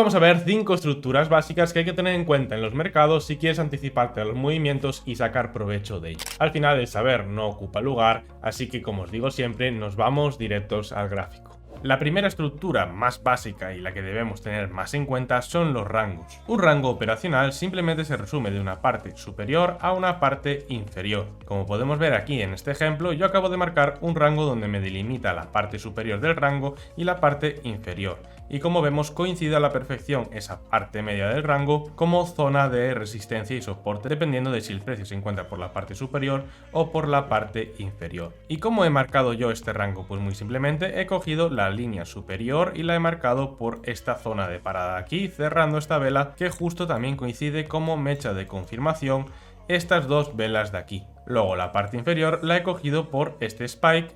vamos a ver 5 estructuras básicas que hay que tener en cuenta en los mercados si quieres anticiparte a los movimientos y sacar provecho de ellos. Al final el saber no ocupa lugar, así que como os digo siempre, nos vamos directos al gráfico. La primera estructura más básica y la que debemos tener más en cuenta son los rangos. Un rango operacional simplemente se resume de una parte superior a una parte inferior. Como podemos ver aquí en este ejemplo, yo acabo de marcar un rango donde me delimita la parte superior del rango y la parte inferior. Y como vemos, coincide a la perfección esa parte media del rango como zona de resistencia y soporte, dependiendo de si el precio se encuentra por la parte superior o por la parte inferior. ¿Y cómo he marcado yo este rango? Pues muy simplemente he cogido la línea superior y la he marcado por esta zona de parada aquí, cerrando esta vela que justo también coincide como mecha de confirmación estas dos velas de aquí. Luego la parte inferior la he cogido por este spike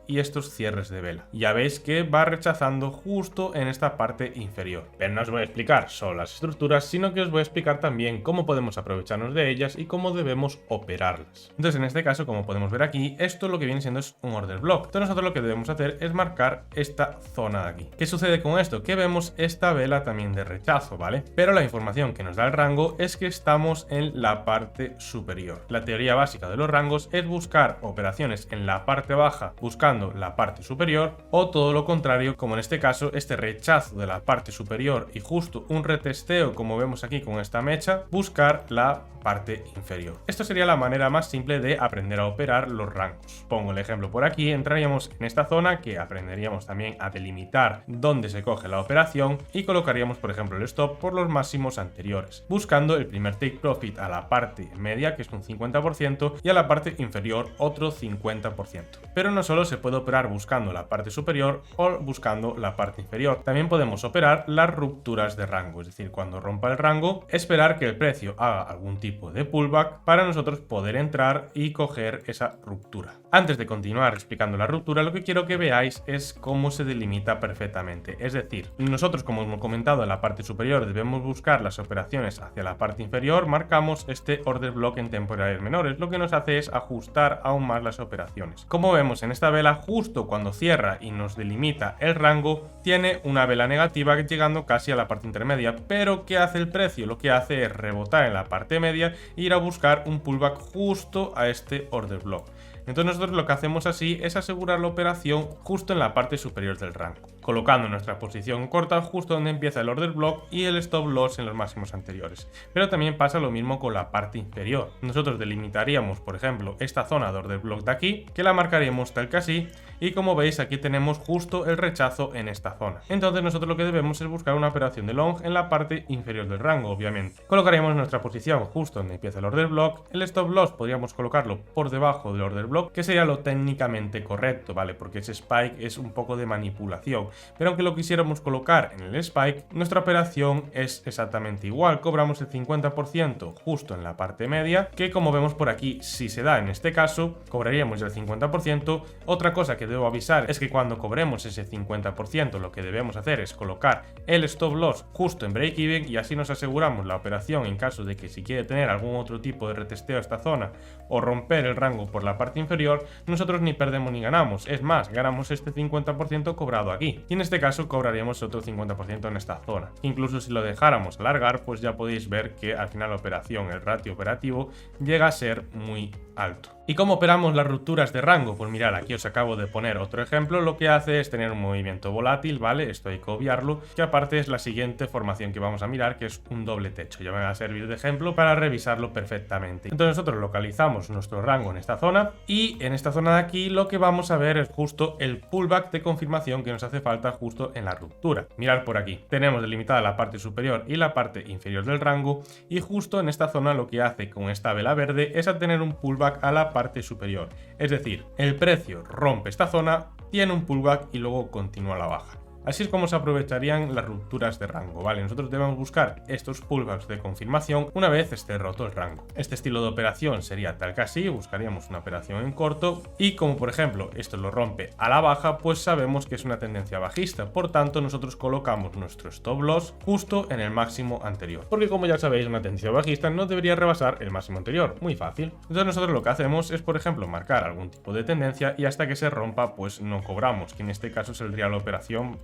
y estos cierres de vela. Ya veis que va rechazando justo en esta parte inferior. Pero no os voy a explicar solo las estructuras, sino que os voy a explicar también cómo podemos aprovecharnos de ellas y cómo debemos operarlas. Entonces en este caso, como podemos ver aquí, esto lo que viene siendo es un order block. Entonces nosotros lo que debemos hacer es marcar esta zona de aquí. ¿Qué sucede con esto? Que vemos esta vela también de rechazo, ¿vale? Pero la información que nos da el rango es que estamos en la parte superior. La teoría básica de los rangos es buscar operaciones en la parte baja buscando la parte superior, o todo lo contrario, como en este caso este rechazo de la parte superior y justo un retesteo como vemos aquí con esta mecha, buscar la parte inferior. Esto sería la manera más simple de aprender a operar los rangos. Pongo el ejemplo por aquí, entraríamos en esta zona que aprenderíamos también a delimitar dónde se coge la operación y colocaríamos por ejemplo el stop por los máximos anteriores, buscando el primer take profit a la parte media, que es un 50%, y a la parte inferior otro 50%. Pero no solo se puede operar buscando la parte superior o buscando la parte inferior, también podemos operar las rupturas de rango, es decir, cuando rompa el rango, esperar que el precio haga algún tipo de pullback para nosotros poder entrar y coger esa ruptura. Antes de continuar explicando la ruptura, lo que quiero que veáis es cómo se delimita perfectamente. Es decir, nosotros, como hemos comentado, en la parte superior debemos buscar las operaciones hacia la parte inferior, marcamos este order block en temporales menores, lo que nos hace es ajustar aún más las operaciones. Como vemos en esta vela, justo cuando cierra y nos delimita el rango, tiene una vela negativa llegando casi a la parte intermedia. Pero ¿qué hace el precio? Lo que hace es rebotar en la parte media e ir a buscar un pullback justo a este order block. Entonces nosotros lo que hacemos así es asegurar la operación justo en la parte superior del rango, colocando nuestra posición corta justo donde empieza el order block y el stop loss en los máximos anteriores. Pero también pasa lo mismo con la parte inferior. Nosotros delimitaríamos, por ejemplo, esta zona de order block de aquí, que la marcaríamos tal que así, y como veis aquí tenemos justo el rechazo en esta zona. Entonces nosotros lo que debemos es buscar una operación de long en la parte inferior del rango, obviamente. Colocaríamos nuestra posición justo donde empieza el order block, el stop loss podríamos colocarlo por debajo del order block, que sería lo técnicamente correcto, ¿vale? Porque ese spike es un poco de manipulación, pero aunque lo quisiéramos colocar en el spike, nuestra operación es exactamente igual, cobramos el 50% justo en la parte media, que como vemos por aquí, si se da en este caso, cobraríamos el 50%. Otra cosa que debo avisar es que cuando cobremos ese 50%, lo que debemos hacer es colocar el stop loss justo en break even, y así nos aseguramos la operación en caso de que si quiere tener algún otro tipo de retesteo a esta zona o romper el rango por la parte inferior, nosotros ni perdemos ni ganamos. Es más, ganamos este 50% cobrado aquí, y en este caso cobraríamos otro 50% en esta zona. Incluso si lo dejáramos alargar, pues ya podéis ver que al final la operación, el ratio operativo, llega a ser muy alto. ¿Y cómo operamos las rupturas de rango? Pues mirad, aquí os acabo de poner otro ejemplo. Lo que hace es tener un movimiento volátil, ¿vale? Esto hay que obviarlo, que aparte es la siguiente formación que vamos a mirar, que es un doble techo. Ya me va a servir de ejemplo para revisarlo perfectamente. Entonces nosotros localizamos nuestro rango en esta zona, y en esta zona de aquí lo que vamos a ver es justo el pullback de confirmación que nos hace falta justo en la ruptura. Mirad por aquí, tenemos delimitada la parte superior y la parte inferior del rango, y justo en esta zona lo que hace con esta vela verde es a tener un pullback a la parte superior. Es decir, el precio rompe esta zona, tiene un pullback y luego continúa a la baja. Así es como se aprovecharían las rupturas de rango, ¿vale? Nosotros debemos buscar estos pullbacks de confirmación una vez esté roto el rango. Este estilo de operación sería tal que así, buscaríamos una operación en corto, y como por ejemplo esto lo rompe a la baja, pues sabemos que es una tendencia bajista, por tanto nosotros colocamos nuestro stop loss justo en el máximo anterior, porque como ya sabéis, una tendencia bajista no debería rebasar el máximo anterior, muy fácil. Entonces nosotros lo que hacemos es, por ejemplo, marcar algún tipo de tendencia, y hasta que se rompa pues no cobramos, que en este caso saldría la operación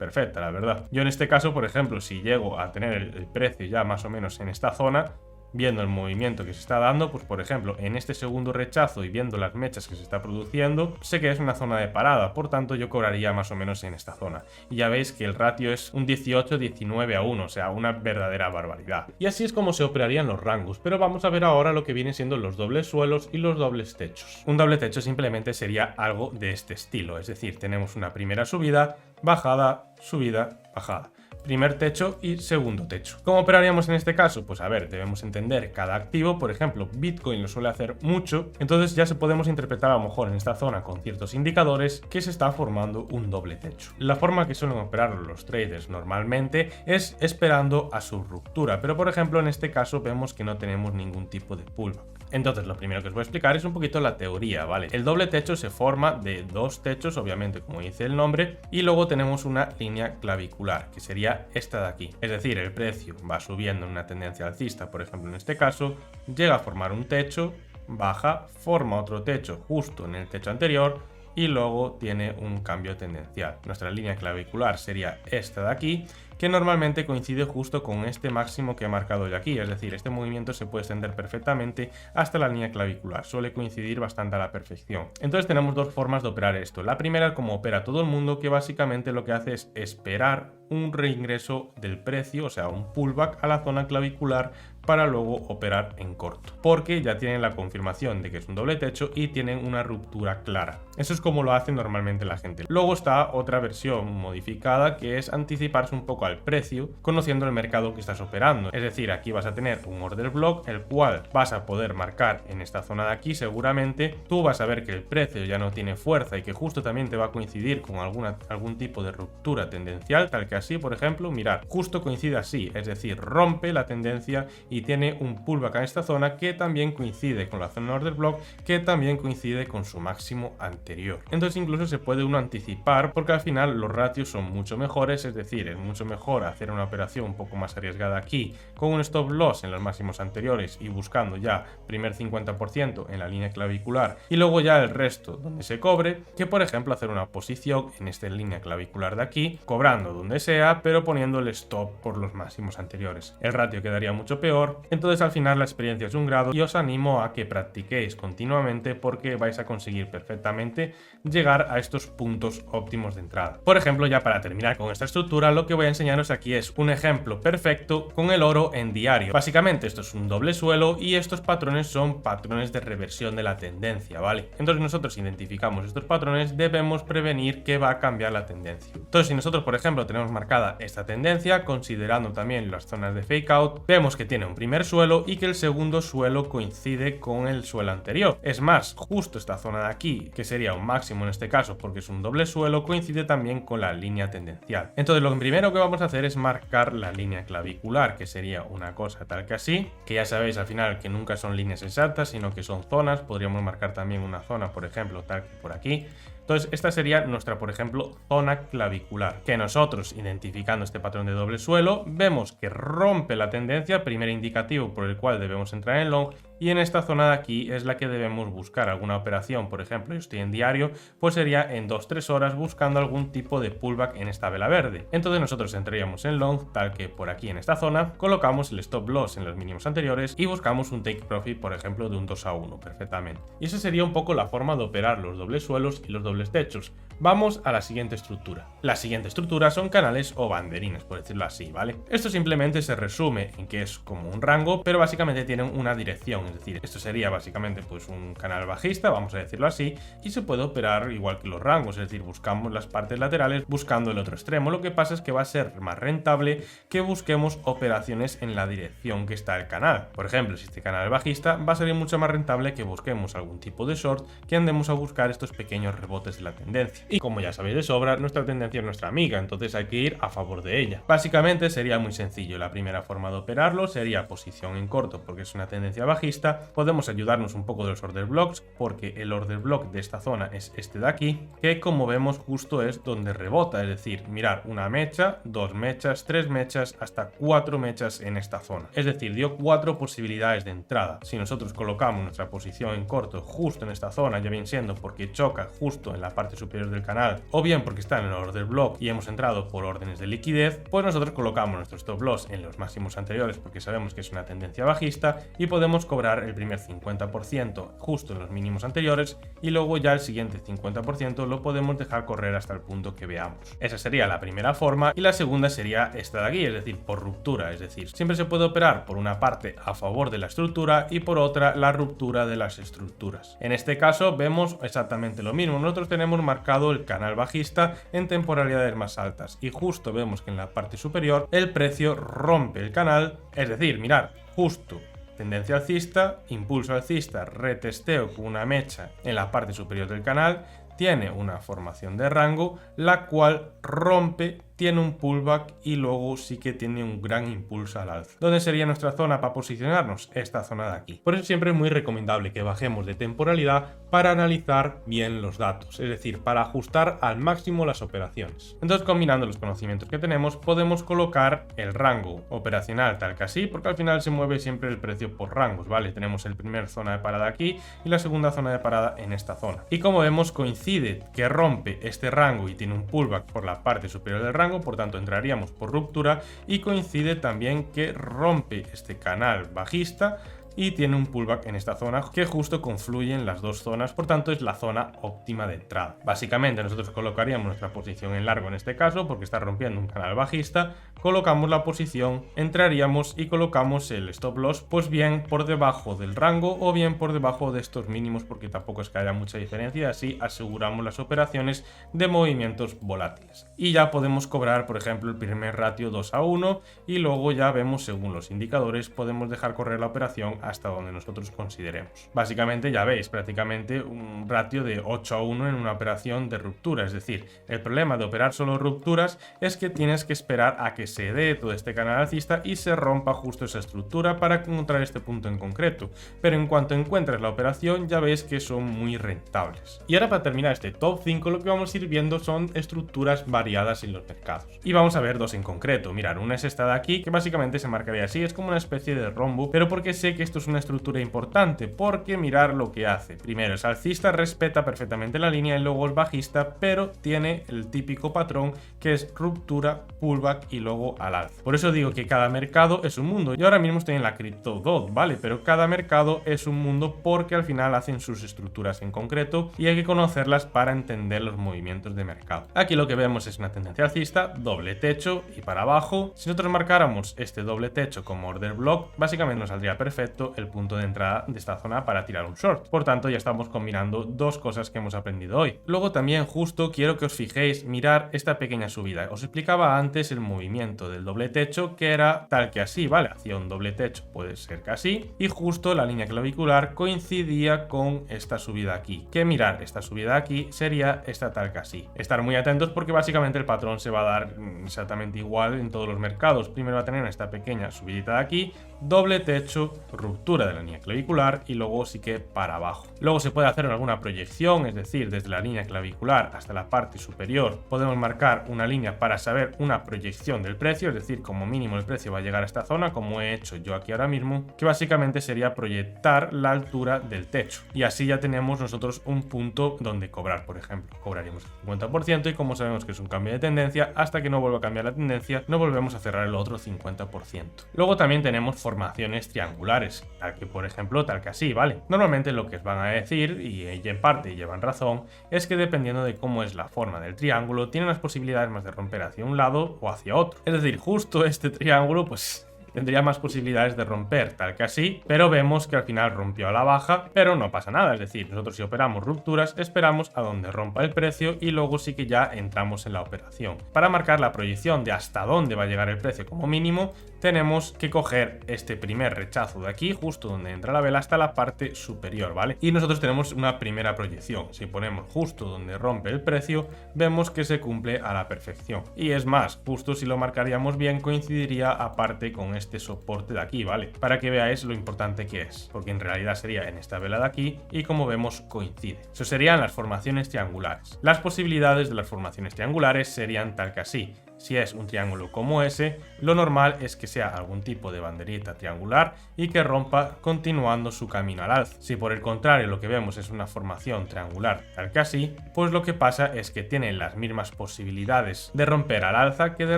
perfecta, la verdad. Yo en este caso, por ejemplo, si llego a tener el precio ya más o menos en esta zona, viendo el movimiento que se está dando, pues por ejemplo, en este segundo rechazo y viendo las mechas que se está produciendo, sé que es una zona de parada, por tanto yo cobraría más o menos en esta zona. Y ya veis que el ratio es un 18-19-1, o sea, una verdadera barbaridad. Y así es como se operarían los rangos, pero vamos a ver ahora lo que vienen siendo los dobles suelos y los dobles techos. Un doble techo simplemente sería algo de este estilo, es decir, tenemos una primera subida, bajada, subida, bajada. Primer techo y segundo techo. ¿Cómo operaríamos en este caso? Pues a ver, debemos entender cada activo. Por ejemplo, Bitcoin lo suele hacer mucho, entonces ya se podemos interpretar a lo mejor en esta zona con ciertos indicadores que se está formando un doble techo. La forma que suelen operar los traders normalmente es esperando a su ruptura, pero por ejemplo en este caso vemos que no tenemos ningún tipo de pullback. Entonces lo primero que os voy a explicar es un poquito la teoría, ¿vale? El doble techo se forma de dos techos, obviamente como dice el nombre, y luego tenemos una línea clavicular, que sería esta de aquí. Es decir, el precio va subiendo en una tendencia alcista, por ejemplo en este caso, llega a formar un techo, baja, forma otro techo justo en el techo anterior, y luego tiene un cambio tendencial. Nuestra línea clavicular sería esta de aquí, que normalmente coincide justo con este máximo que he marcado yo aquí, es decir, este movimiento se puede extender perfectamente hasta la línea clavicular, suele coincidir bastante a la perfección. Entonces tenemos dos formas de operar esto. La primera es como opera todo el mundo, que básicamente lo que hace es esperar un reingreso del precio, o sea, un pullback a la zona clavicular para luego operar en corto, porque ya tienen la confirmación de que es un doble techo y tienen una ruptura clara. Eso es como lo hace normalmente la gente. Luego está otra versión modificada, que es anticiparse un poco al precio conociendo el mercado que estás operando. Es decir, aquí vas a tener un order block, el cual vas a poder marcar en esta zona de aquí. Seguramente tú vas a ver que el precio ya no tiene fuerza y que justo también te va a coincidir con algún tipo de ruptura tendencial, tal que así, por ejemplo, mirad, justo coincide así, es decir, rompe la tendencia y tiene un pullback en esta zona que también coincide con la zona order block, que también coincide con su máximo anterior. Entonces incluso se puede uno anticipar, porque al final los ratios son mucho mejores, es decir, es mucho mejor hacer una operación un poco más arriesgada aquí con un stop loss en los máximos anteriores y buscando ya primer 50% en la línea clavicular y luego ya el resto donde se cobre, que por ejemplo hacer una posición en esta línea clavicular de aquí, cobrando donde sea, pero poniendo el stop por los máximos anteriores. El ratio quedaría mucho peor, entonces al final la experiencia es un grado y os animo a que practiquéis continuamente porque vais a conseguir perfectamente llegar a estos puntos óptimos de entrada. Por ejemplo, ya para terminar con esta estructura, lo que voy a enseñaros aquí es un ejemplo perfecto con el oro en diario. Básicamente esto es un doble suelo y estos patrones son patrones de reversión de la tendencia, ¿vale? Entonces nosotros identificamos estos patrones, debemos prevenir que va a cambiar la tendencia. Entonces si nosotros por ejemplo tenemos marcada esta tendencia, considerando también las zonas de fake out, vemos que tiene un primer suelo y que el segundo suelo coincide con el suelo anterior. Es más, justo esta zona de aquí, que sería un máximo en este caso porque es un doble suelo, coincide también con la línea tendencial. Entonces lo primero que vamos a hacer es marcar la línea clavicular, que sería una cosa tal que así, que ya sabéis al final que nunca son líneas exactas, sino que son zonas. Podríamos marcar también una zona, por ejemplo, tal que por aquí. Entonces esta sería nuestra, por ejemplo, zona clavicular, que nosotros identificando este patrón de doble suelo vemos que rompe la tendencia, primer indicativo por el cual debemos entrar en long, y en esta zona de aquí es la que debemos buscar alguna operación. Por ejemplo, yo estoy en diario, pues sería en 2-3 horas buscando algún tipo de pullback en esta vela verde. Entonces nosotros entraríamos en long, tal que por aquí en esta zona, colocamos el stop loss en los mínimos anteriores y buscamos un take profit, por ejemplo, de un 2-1 perfectamente. Y esa sería un poco la forma de operar los dobles suelos y los dobles techos. Vamos a la siguiente estructura. La siguiente estructura son canales o banderines, por decirlo así, ¿vale? Esto simplemente se resume en que es como un rango, pero básicamente tienen una dirección, es decir, esto sería básicamente pues un canal bajista, vamos a decirlo así, y se puede operar igual que los rangos, es decir, buscamos las partes laterales buscando el otro extremo. Lo que pasa es que va a ser más rentable que busquemos operaciones en la dirección que está el canal. Por ejemplo, si este canal es bajista, va a ser mucho más rentable que busquemos algún tipo de short, que andemos a buscar estos pequeños rebotes de la tendencia. Y como ya sabéis de sobra, nuestra tendencia es nuestra amiga, entonces hay que ir a favor de ella. Básicamente sería muy sencillo. La primera forma de operarlo sería posición en corto, porque es una tendencia bajista. Podemos ayudarnos un poco de los order blocks, porque el order block de esta zona es este de aquí, que como vemos justo es donde rebota, es decir, mirar una mecha, 2 mechas, 3 mechas, hasta 4 mechas en esta zona. Es decir, dio 4 posibilidades de entrada. Si nosotros colocamos nuestra posición en corto justo en esta zona, ya bien siendo porque choca justo justo en la parte superior del canal, o bien porque está en el order block y hemos entrado por órdenes de liquidez, pues nosotros colocamos nuestro stop loss en los máximos anteriores porque sabemos que es una tendencia bajista y podemos cobrar el primer 50% justo en los mínimos anteriores y luego ya el siguiente 50% lo podemos dejar correr hasta el punto que veamos. Esa sería la primera forma y la segunda sería esta de aquí, es decir, por ruptura, es decir, siempre se puede operar por una parte a favor de la estructura y por otra la ruptura de las estructuras. En este caso vemos exactamente lo mismo, nosotros tenemos marcado el canal bajista en temporalidades más altas y justo vemos que en la parte superior el precio rompe el canal, es decir, mirar, justo tendencia alcista, impulso alcista, retesteo con una mecha en la parte superior del canal, tiene una formación de rango, la cual rompe, tiene un pullback y luego sí que tiene un gran impulso al alza. ¿Dónde sería nuestra zona para posicionarnos? Esta zona de aquí. Por eso siempre es muy recomendable que bajemos de temporalidad para analizar bien los datos, es decir, para ajustar al máximo las operaciones. Entonces, combinando los conocimientos que tenemos, podemos colocar el rango operacional tal que así, porque al final se mueve siempre el precio por rangos, ¿vale? Tenemos el primer zona de parada aquí y la segunda zona de parada en esta zona. Y como vemos, coincide que rompe este rango y tiene un pullback por la parte superior del rango, por tanto entraríamos por ruptura, y coincide también que rompe este canal bajista y tiene un pullback en esta zona que justo confluyen las dos zonas, por tanto es la zona óptima de entrada. Básicamente nosotros colocaríamos nuestra posición en largo en este caso porque está rompiendo un canal bajista, colocamos la posición, entraríamos y colocamos el stop loss pues bien por debajo del rango o bien por debajo de estos mínimos porque tampoco es que haya mucha diferencia, así aseguramos las operaciones de movimientos volátiles. Y ya podemos cobrar por ejemplo el primer ratio 2:1 y luego ya vemos según los indicadores podemos dejar correr la operación hasta donde nosotros consideremos. Básicamente ya veis prácticamente un ratio de 8:1 en una operación de ruptura, es decir, el problema de operar solo rupturas es que tienes que esperar a que se dé todo este canal alcista y se rompa justo esa estructura para encontrar este punto en concreto, pero en cuanto encuentres la operación ya veis que son muy rentables. Y ahora para terminar este top 5 lo que vamos a ir viendo son estructuras variadas en los mercados. Y vamos a ver dos en concreto, mirar, una es esta de aquí que básicamente se marcaría así, es como una especie de rombo, pero porque sé que esto es una estructura importante, porque mirar lo que hace. Primero es alcista, respeta perfectamente la línea y luego es bajista, pero tiene el típico patrón que es ruptura, pullback y luego al alza. Por eso digo que cada mercado es un mundo. Yo ahora mismo estoy en la CryptoDot, ¿vale? Pero cada mercado es un mundo porque al final hacen sus estructuras en concreto y hay que conocerlas para entender los movimientos de mercado. Aquí lo que vemos es una tendencia alcista, doble techo y para abajo. Si nosotros marcáramos este doble techo como order block, básicamente nos saldría perfecto el punto de entrada de esta zona para tirar un short. Por tanto, ya estamos combinando dos cosas que hemos aprendido hoy. Luego también justo quiero que os fijéis, mirar esta pequeña subida. Os explicaba antes el movimiento del doble techo que era tal que así, ¿vale? Hacía un doble techo, puede ser que así, y justo la línea clavicular coincidía con esta subida aquí. Que mirar, esta subida aquí sería esta tal que así. Estar muy atentos porque básicamente el patrón se va a dar exactamente igual en todos los mercados. Primero va a tener esta pequeña subidita de aquí, doble techo, ruptura de la línea clavicular y luego sí que para abajo. Luego se puede hacer alguna proyección, es decir, desde la línea clavicular hasta la parte superior podemos marcar una línea para saber una proyección del precio, es decir, como mínimo el precio va a llegar a esta zona, como he hecho yo aquí ahora mismo, que básicamente sería proyectar la altura del techo. Y así ya tenemos nosotros un punto donde cobrar, por ejemplo. Cobraríamos el 50% y como sabemos que es un cambio de tendencia, hasta que no vuelva a cambiar la tendencia, no volvemos a cerrar el otro 50%. Luego también tenemos formaciones triangulares, tal que por ejemplo, tal que así, ¿vale? Normalmente lo que os van a decir, y en parte llevan razón, es que dependiendo de cómo es la forma del triángulo, tiene las posibilidades más de romper hacia un lado o hacia otro. Es decir, justo este triángulo, pues tendría más posibilidades de romper tal que así, pero vemos que al final rompió a la baja, pero no pasa nada, es decir, nosotros si operamos rupturas esperamos a donde rompa el precio y luego sí que ya entramos en la operación. Para marcar la proyección de hasta dónde va a llegar el precio como mínimo, tenemos que coger este primer rechazo de aquí, justo donde entra la vela, hasta la parte superior, ¿vale? Y nosotros tenemos una primera proyección, si ponemos justo donde rompe el precio, vemos que se cumple a la perfección. Y es más, justo si lo marcaríamos bien, coincidiría aparte con este soporte de aquí, ¿vale? Para que veáis lo importante que es, porque en realidad sería en esta vela de aquí y como vemos coincide. Eso serían las formaciones triangulares. Las posibilidades de las formaciones triangulares serían tal que así. Si es un triángulo como ese, lo normal es que sea algún tipo de banderita triangular y que rompa continuando su camino al alza. Si por el contrario lo que vemos es una formación triangular tal que así, pues lo que pasa es que tiene las mismas posibilidades de romper al alza que de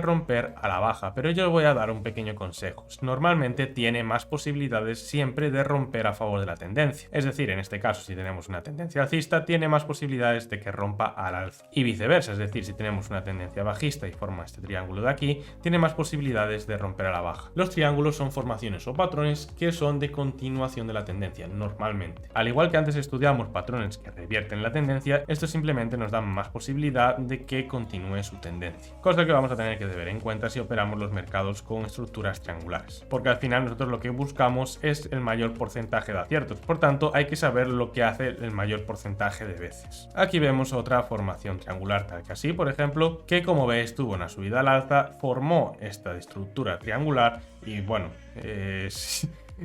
romper a la baja, pero yo os voy a dar un pequeño consejo. Normalmente tiene más posibilidades siempre de romper a favor de la tendencia, es decir, en este caso si tenemos una tendencia alcista tiene más posibilidades de que rompa al alza y viceversa, es decir, si tenemos una tendencia bajista y forma este triángulo de aquí, tiene más posibilidades de romper a la baja. Los triángulos son formaciones o patrones que son de continuación de la tendencia normalmente. Al igual que antes estudiamos patrones que revierten la tendencia, estos simplemente nos dan más posibilidad de que continúe su tendencia, cosa que vamos a tener que tener en cuenta si operamos los mercados con estructuras triangulares, porque al final nosotros lo que buscamos es el mayor porcentaje de aciertos, por tanto hay que saber lo que hace el mayor porcentaje de veces. Aquí vemos otra formación triangular tal que así, por ejemplo, que como veis tuvo una subida al alza, formó esta estructura triangular y bueno,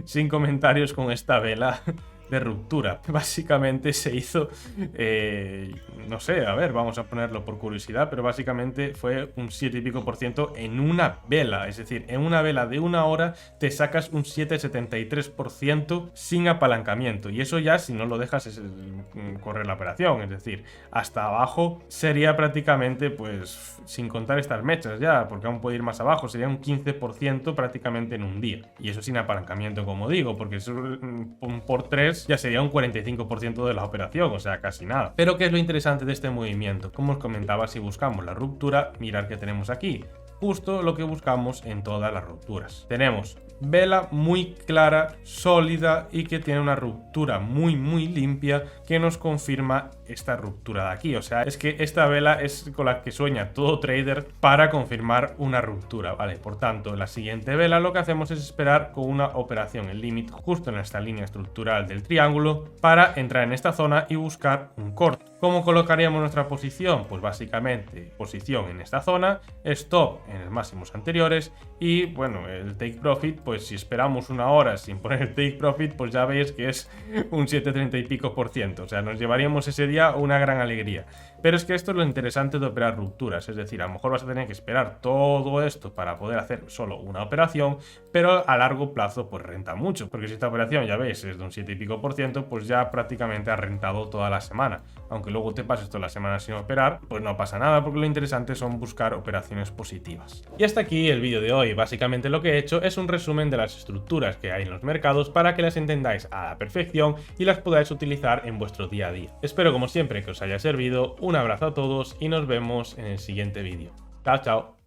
sin comentarios con esta vela de ruptura. Básicamente se hizo, no sé, a ver, vamos a ponerlo por curiosidad, pero básicamente fue un 7 y pico % en una vela, es decir, en una vela de una hora te sacas un 7,73% sin apalancamiento, y eso ya si no lo dejas es correr la operación, es decir, hasta abajo sería prácticamente, pues, sin contar estas mechas ya, porque aún puede ir más abajo, sería un 15% prácticamente en un día, y eso sin apalancamiento, como digo, porque eso por 3 ya sería un 45% de la operación, o sea, casi nada. Pero ¿qué es lo interesante de este movimiento? Como os comentaba, si buscamos la ruptura, mirad que tenemos aquí. Justo lo que buscamos en todas las rupturas. Tenemos vela muy clara, sólida y que tiene una ruptura muy limpia que nos confirma esta ruptura de aquí. O sea, es que esta vela es con la que sueña todo trader para confirmar una ruptura, ¿vale? Por tanto, en la siguiente vela lo que hacemos es esperar con una operación en límite justo en esta línea estructural del triángulo para entrar en esta zona y buscar un corto. ¿Cómo colocaríamos nuestra posición? Pues básicamente posición en esta zona, stop en los máximos anteriores y bueno, el take profit, pues si esperamos una hora sin poner el take profit, pues ya veis que es un 7,30 y pico %, o sea, nos llevaríamos ese día una gran alegría. Pero es que esto es lo interesante de operar rupturas, es decir, a lo mejor vas a tener que esperar todo esto para poder hacer solo una operación, pero a largo plazo pues renta mucho, porque si esta operación ya veis es de un 7 y pico %, pues ya prácticamente ha rentado toda la semana, aunque luego te pases toda la semana sin operar, pues no pasa nada, porque lo interesante son buscar operaciones positivas. Y hasta aquí el vídeo de hoy. Básicamente lo que he hecho es un resumen de las estructuras que hay en los mercados para que las entendáis a la perfección y las podáis utilizar en vuestro día a día. Espero como siempre que os haya servido, un abrazo a todos y nos vemos en el siguiente vídeo. Chao, chao.